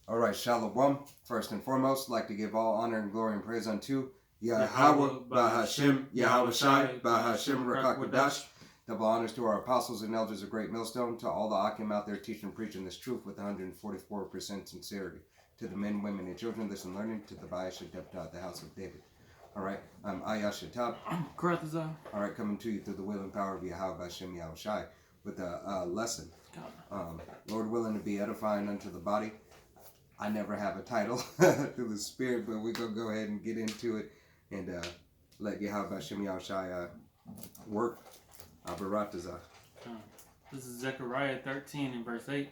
All right, Shalom. First and foremost, I'd like to give all honor and glory and praise unto Yahweh, Bahashem, Yahweh Shai, Bahashem, Rakakwadash. Double honors to our apostles and elders of Great Millstone, to all the Akim out there teaching and preaching this truth with 144% sincerity. To the men, women, and children, listen, learning, to the Parish of the house of David. All right, I'm Ayashatab. All right, coming to you through the will and power of Yahweh, Bahashem, Yahweh Shai, with a lesson. Lord willing to be edifying unto the body. I never have a title through the Spirit, but we're going to go ahead and get into it and let Yahweh Hashem Yahushai work. Baratazah. This is Zechariah 13 and verse 8.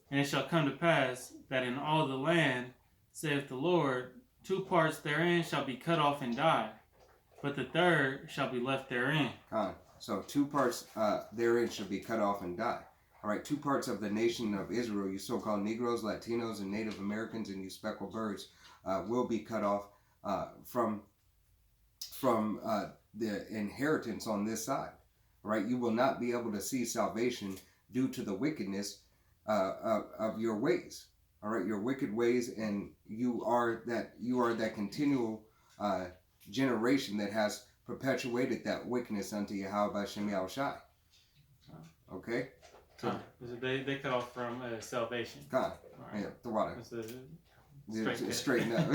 And it shall come to pass that in all the land, saith the Lord, 2 parts therein shall be cut off and die, but the third shall be left therein. So 2 parts therein shall be cut off and die. All right, 2 parts of the nation of Israel, you so-called Negroes, Latinos, and Native Americans, and you speckled birds, will be cut off from the inheritance on this side. All right, you will not be able to see salvation due to the wickedness of your ways. All right, your wicked ways, and you are that continual generation that has perpetuated that wickedness unto Yahweh Hashem Yahushai. Okay. So they cut off from salvation. God, right. Yeah, the water. Straighten up.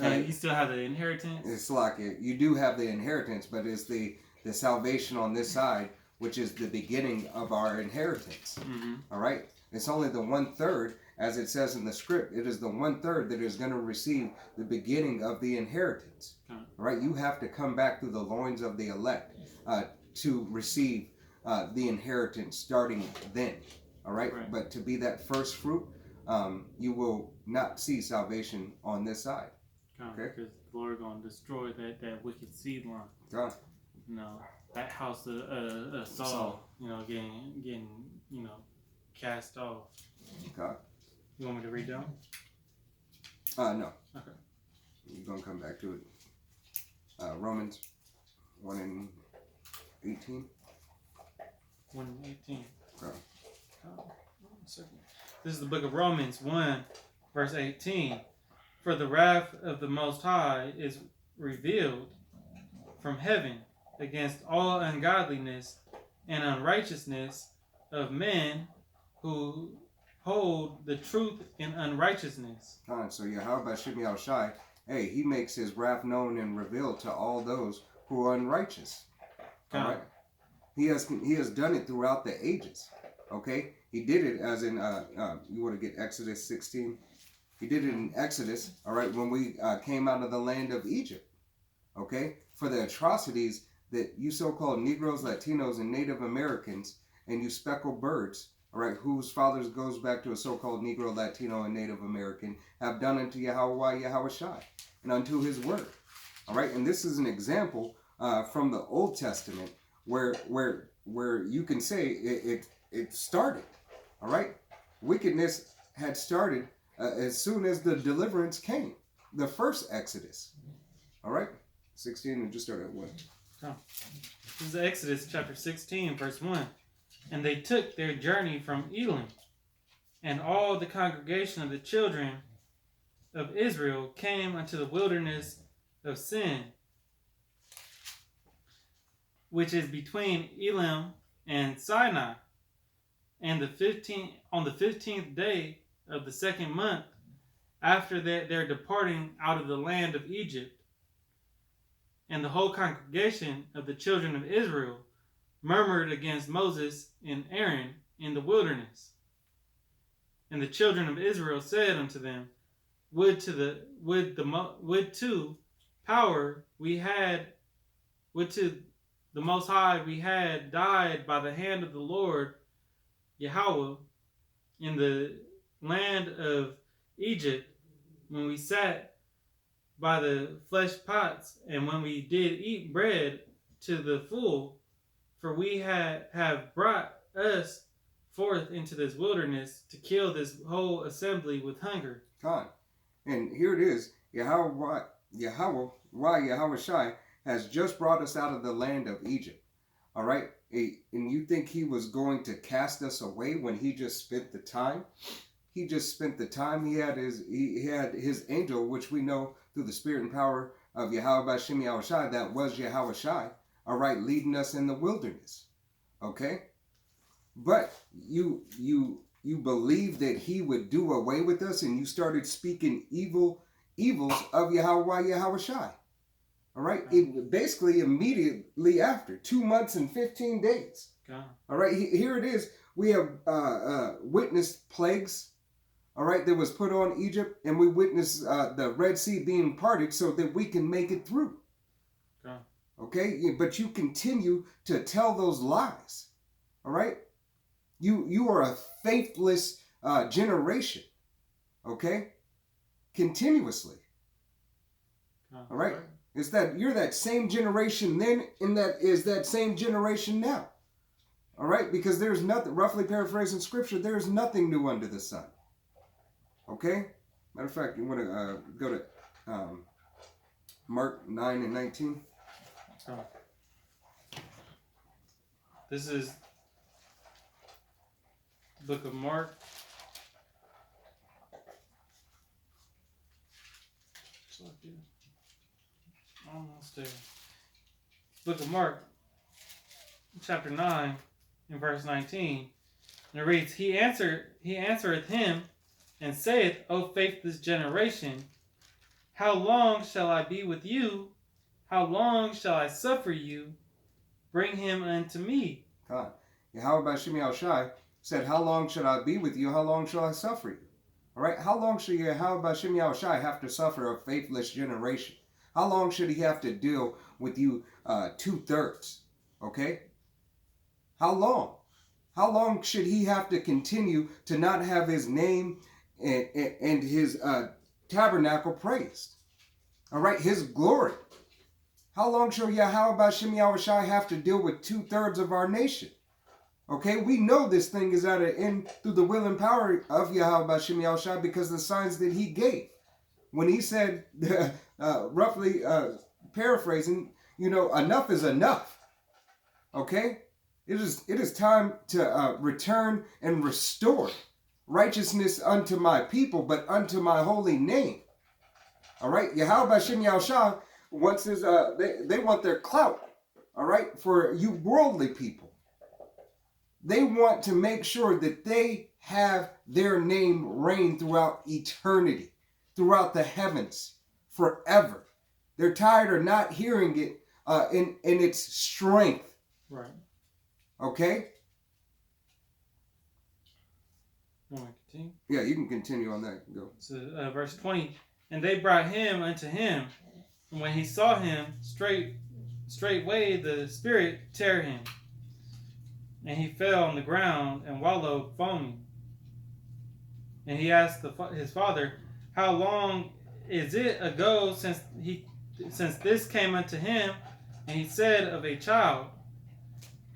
You still have the inheritance. It's like you do have the inheritance, but it's the salvation on this side, which is the beginning of our inheritance. Mm-hmm. All right, it's only the 1/3, as it says in the script. It is the 1/3 that is going to receive the beginning of the inheritance. Okay. All right, you have to come back through the loins of the elect to receive the inheritance starting then. All right? But to be that first fruit, you will not see salvation on this side. Okay? Because the Lord going to destroy that wicked seed line. God. You know, that house of Saul, getting cast off. Okay. You want me to read down? No. Okay. You're going to come back to it. Romans 1:18. 1:18. Oh. 1 second. This is the book of Romans 1, verse 18. For the wrath of the Most High is revealed from heaven against all ungodliness and unrighteousness of men who hold the truth in unrighteousness. So Yahweh Hashem Yahushai, hey, he makes his wrath known and revealed to all those who are unrighteous. All right. He has done it throughout the ages. Okay, he did it as in you want to get Exodus 16. He did it in Exodus. All right, when we came out of the land of Egypt. Okay, for the atrocities that you so-called Negroes, Latinos, and Native Americans, and you speckled birds, all right, whose fathers goes back to a so-called Negro, Latino, and Native American, have done unto Yahweh Shai and unto His word. All right, and this is an example from the Old Testament. Where you can say it started, all right? Wickedness had started as soon as the deliverance came, the first Exodus, all right? 16 and just start at 1. Oh. This is Exodus chapter 16, verse 1. And they took their journey from Elim, and all the congregation of the children of Israel came unto the wilderness of Sin, which is between Elim and Sinai, and on the 15th day of the 2nd month, after their departing out of the land of Egypt. And the whole congregation of the children of Israel murmured against Moses and Aaron in the wilderness. And the children of Israel said unto them, Would to the Most High we had died by the hand of the Lord Yahweh in the land of Egypt, when we sat by the flesh pots, and when we did eat bread to the full, for we have brought us forth into this wilderness to kill this whole assembly with hunger. God. And here it is, Yahweh Shai has just brought us out of the land of Egypt. All right? And you think he was going to cast us away when he just spent the time? He just spent the time. He had his angel, which we know through the spirit and power of Yahweh Bashem Yahushai, that was Yahweh Shai, all right, leading us in the wilderness. Okay? But you believed that he would do away with us, and you started speaking evils of Yahweh Shai. All right? It basically immediately after 2 months and 15 days. God. All right, here it is. We have witnessed plagues, all right, that was put on Egypt, and we witnessed the Red Sea being parted so that we can make it through. God. Okay, but you continue to tell those lies. All right, you are a faithless generation. Okay, continuously. God. All right, it's that you're that same generation then, and that is that same generation now. All right, because there's nothing, roughly paraphrasing scripture, there's nothing new under the sun. Okay, matter of fact, you want to go to Mark 9 and 19. Oh. This is the book of Mark. Almost there. Book of Mark, chapter 9, in verse 19. And it reads, He answereth him, and saith, O faithless generation, how long shall I be with you? How long shall I suffer you? Bring him unto me. God. Yahweh Bashem Yahushai said, how long shall I be with you? How long shall I suffer you? All right, how long should Yahweh Bashem Yahushai have to suffer a faithless generation? How long should he have to deal with you 2/3? Okay? How long? How long should he have to continue to not have his name and his tabernacle praised? All right, his glory. How long shall Yahweh Bashem Yahushai have to deal with 2/3 of our nation? Okay, we know this thing is at an end through the will and power of Yahweh Bashem Yahushai because the signs that he gave. When he said, roughly paraphrasing, enough is enough. Okay? It is time to return and restore righteousness unto my people, but unto my holy name. All right? Yahweh Bashem Yahushai wants his, they want their clout. All right? For you worldly people. They want to make sure that they have their name reign throughout eternity, throughout the heavens, forever. They're tired of not hearing it in its strength. Right. Okay? You want to continue? Yeah, you can continue on that. Go. So, verse 20. And they brought him unto him, and when he saw him, straightway the spirit tear him. And he fell on the ground and wallowed foaming. And he asked his father, How long is it ago since this came unto him? And he said, Of a child.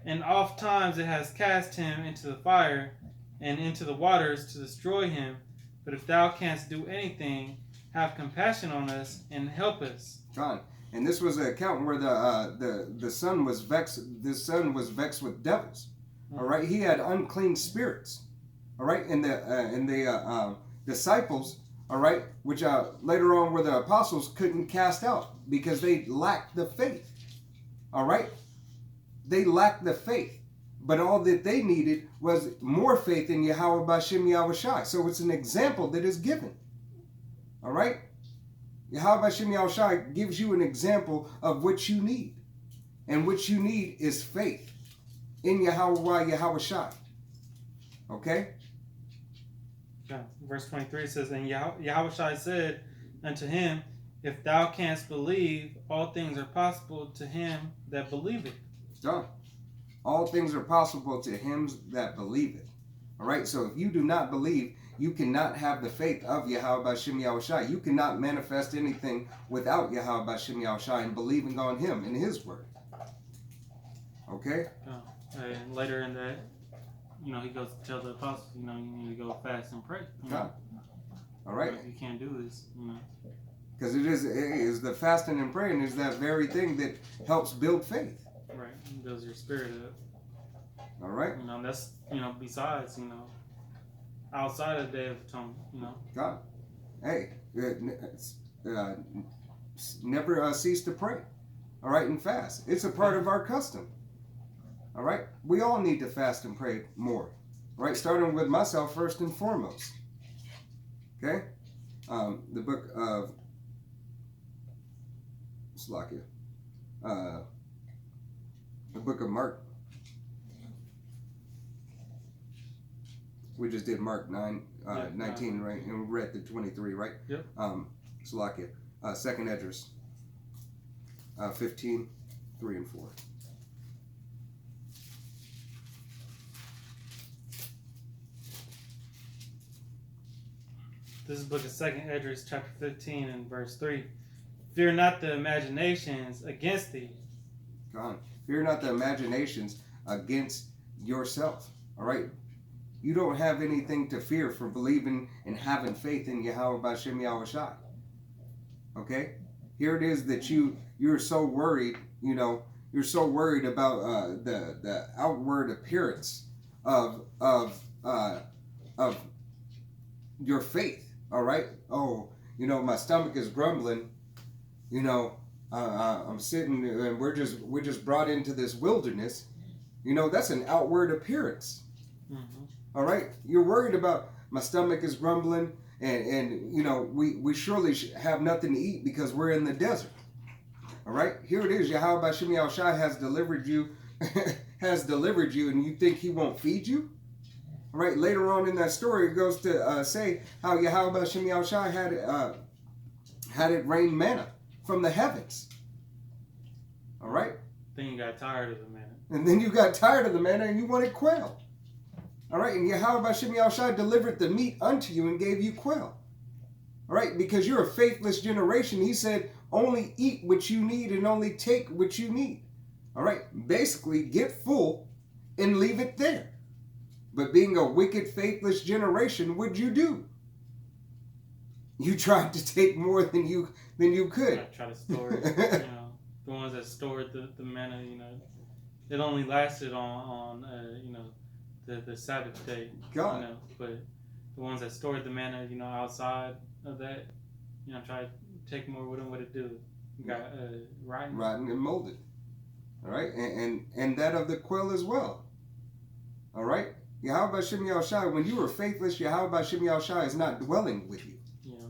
And oft times it has cast him into the fire and into the waters to destroy him. But if thou canst do anything, have compassion on us and help us. God. And this was an account where the son was vexed. The son was vexed with devils. All right, he had unclean spirits. All right, and the disciples, all right, which later on were the apostles, couldn't cast out because they lacked the faith. All right, they lacked the faith, but all that they needed was more faith in Yahweh Bashem Yahushai. So it's an example that is given. All right, Yahweh Bashem Yahushai gives you an example of what you need, and what you need is faith in Yahweh Shai. Okay? Yeah. Verse 23 says, And Yahweh Shai said unto him, If thou canst believe, all things are possible to him that believeth. Done. All things are possible to him that believeth. All right? So if you do not believe, you cannot have the faith of Yahweh Bashem Yahushai. You cannot manifest anything without Yahweh Bashem Yahushai and believing on him and his word. Okay? Oh. And later in that, he goes to tell the apostles, you need to go fast and pray. God. All right. If you can't do this, Because it is the fasting and praying is that very thing that helps build faith. Right. It builds your spirit up. All right. That's, besides, outside of the Day of Atonement. You know. God, hey, never cease to pray. All right, and fast. It's a part of our custom. All right, we all need to fast and pray more. All right, starting with myself first and foremost. Okay, the book of Slakia, the book of Mark. We just did Mark 19, right? And we read the 23, right? Yep. Slakia, second Esdras, 15, 3 and 4. This is book of 2nd Esdras, chapter 15 and verse 3. Fear not the imaginations against thee. God, fear not the imaginations against yourself. All right? You don't have anything to fear for believing and having faith in Yahweh B'Shem Yahushai. Okay? Here it is that you're so worried, you're so worried about the outward appearance of your faith. All right? Oh, my stomach is grumbling. I'm sitting and we're just brought into this wilderness. That's an outward appearance. Mm-hmm. All right? You're worried about my stomach is grumbling and we surely have nothing to eat because we're in the desert. All right? Here it is. Yahweh B'Shem Yahushai has delivered you and you think he won't feed you? All right, later on in that story, it goes to say how Yahweh B'Shem Yahushai had it rain manna from the heavens. All right? Then you got tired of the manna. And then you got tired of the manna and you wanted quail. All right, and Yahweh B'Shem Yahushai delivered the meat unto you and gave you quail. All right, because you're a faithless generation. He said, only eat what you need and only take what you need. All right, basically get full and leave it there. But being a wicked, faithless generation, what'd you do? You tried to take more than you could. I try to store it. The ones that stored the manna, it only lasted on the Sabbath day. God. But the ones that stored the manna, outside of that, try to take more with them. What it do? You got rotten and molded. All right, and that of the quail as well. All right. Yahweh B'Shem Yahushai, when you are faithless, Yahweh B'Shem Yahushai is not dwelling with you.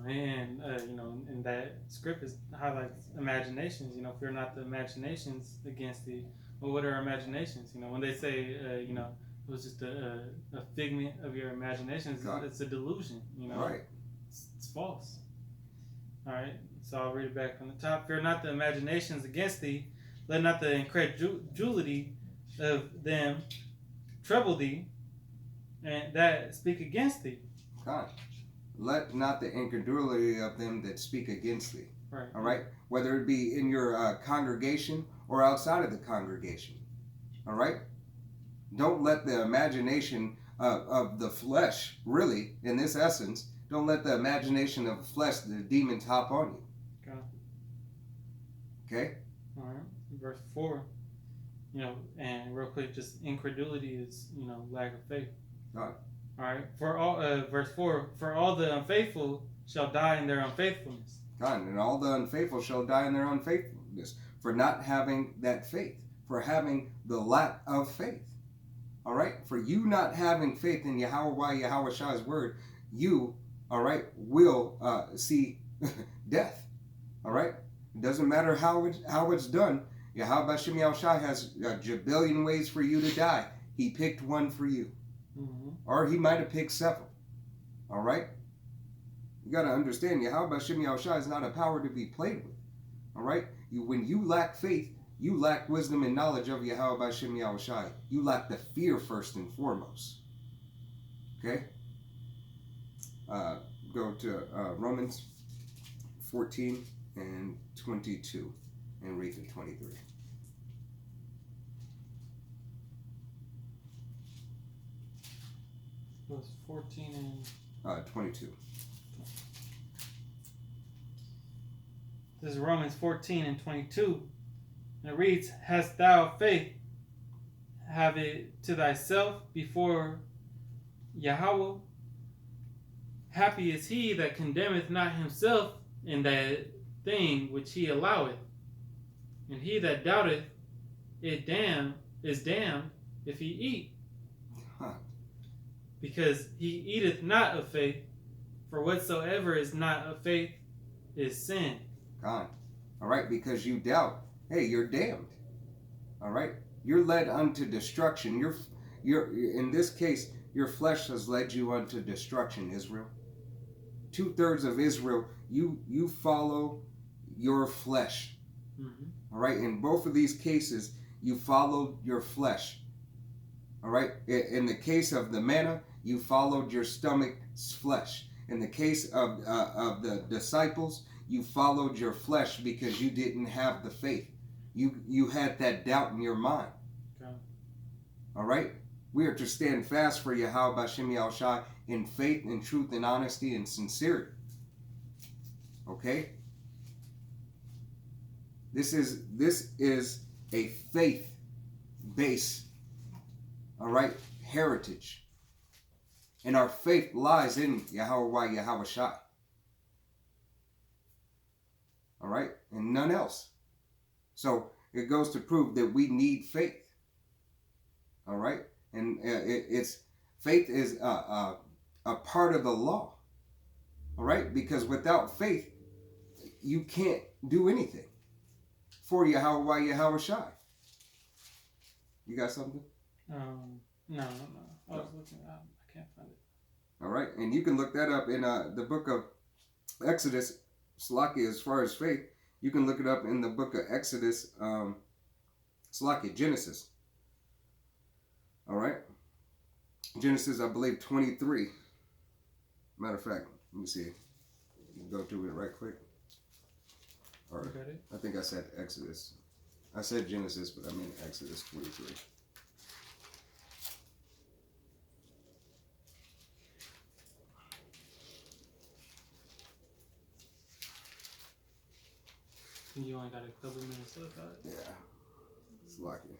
And that script highlights imaginations. Fear not the imaginations against thee. Well, what are imaginations? When they say, it was just a figment of your imaginations, it's a delusion. Right. It's false. All right. So I'll read it back from the top. Fear not the imaginations against thee. Let not the incredulity of them trouble thee, and that speak against thee. God. Let not the incredulity of them that speak against thee. Right. All right? Whether it be in your congregation or outside of the congregation. All right? Don't let the imagination of the flesh, really, in this essence, don't let the imagination of the flesh, the demons, hop on you. Okay? All right. Verse 4. And real quick, just incredulity is, lack of faith. God. All right. For all, verse 4, for all the unfaithful shall die in their unfaithfulness. God, and all the unfaithful shall die in their unfaithfulness for not having that faith, for having the lack of faith. All right? For you not having faith in Yahweh Shai's word, you, all right, will see death. All right? It doesn't matter how it's done. Yahweh B'Shem Yahushai has a jabillion ways for you to die. He picked one for you. Mm-hmm. Or he might have picked several. All right? You got to understand, Yahweh B'Shem Yahushai is not a power to be played with. All right? When you lack faith, you lack wisdom and knowledge of Yahweh B'Shem Yahushai. You lack the fear first and foremost. Okay? Go to Romans 14 and 22 and read the 23. Verse 14 and 22. This is Romans 14 and 22. And it reads, hast thou faith, have it to thyself before Yahweh, happy is he that condemneth not himself in that thing which he alloweth. And he that doubteth is damned if he eat. Huh. Because he eateth not of faith, for whatsoever is not of faith is sin. God. All right, because you doubt. Hey, you're damned. All right, you're led unto destruction. You're in this case, your flesh has led you unto destruction, Israel. 2/3 of Israel, you follow your flesh. Mm-hmm. All right, in both of these cases, you followed your flesh. All right, in the case of the manna, you followed your stomach's flesh. In the case of the disciples, you followed your flesh because you didn't have the faith. You had that doubt in your mind. Okay. All right, we are to stand fast for Yahweh B'Shem Yahushai in faith, in truth, in honesty, and sincerity. Okay. This is a faith-based, all right, heritage. And our faith lies in Yahweh Yahushai. All right? And none else. So it goes to prove that we need faith. All right? And faith is a part of the law. All right? Because without faith, you can't do anything for Yahweh Yahushai. You got something? No. I was looking up. I can't find it. All right, and you can look that up in the book of Exodus. Slakia, as far as faith, you can look it up in the book of Exodus. Slakia, Genesis. All right, Genesis, I believe 23. Matter of fact, let me see. Go to it right quick. All right, I think I said Exodus. I said Genesis, but I mean Exodus 23. You only got a couple minutes left. Yeah, it's lucky.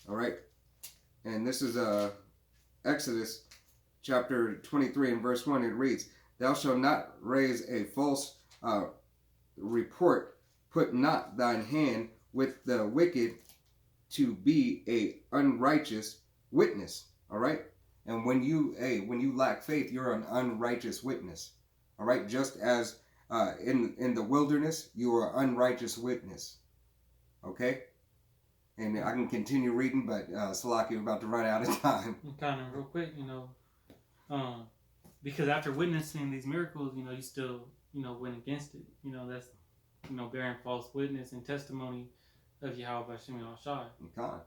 All right, and this is Exodus chapter 23 and verse 1. It reads, "Thou shalt not raise a false report. Put not thine hand with the wicked to be a unrighteous witness." All right, and when you lack faith, you're an unrighteous witness. All right, just as in the wilderness, you are an unrighteous witness. Okay? And I can continue reading, but Salaki, we're about to run out of time. Kind of real quick, because after witnessing these miracles, you still, went against it. That's, bearing false witness and testimony of Yahweh B'Shem Yahushai. Okay.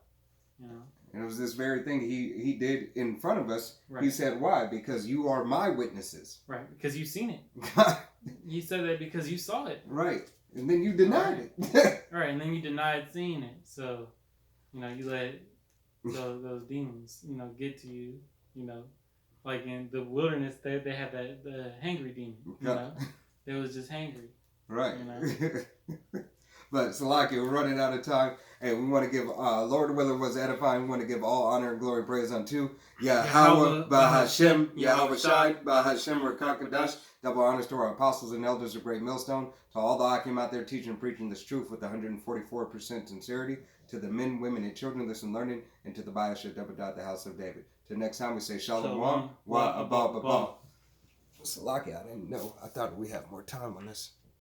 And it was this very thing he did in front of us. Right. He said, why? Because you are my witnesses. Right, because you've seen it. You said that because you saw it. Right. And then you denied it. Right, and then you denied seeing it. So, you let those demons, get to you, Like in the wilderness, they had the hangry demon, They was just hangry. Right. But Salaki, we're running out of time. Hey, we want to give, Lord willing was edifying. We want to give all honor and glory and praise unto Yahweh B'Hashem, Yahweh Shai, B'Hashem Rakakadash. Double honors to our apostles and elders of Great Millstone. To all the Akim out there teaching and preaching this truth with 144% sincerity. To the men, women, and children listen learning. And to the Bayasha Debadat, the house of David. Till next time we say Shalom, Wa Abba. Salaki, I didn't know. I thought we had more time on this.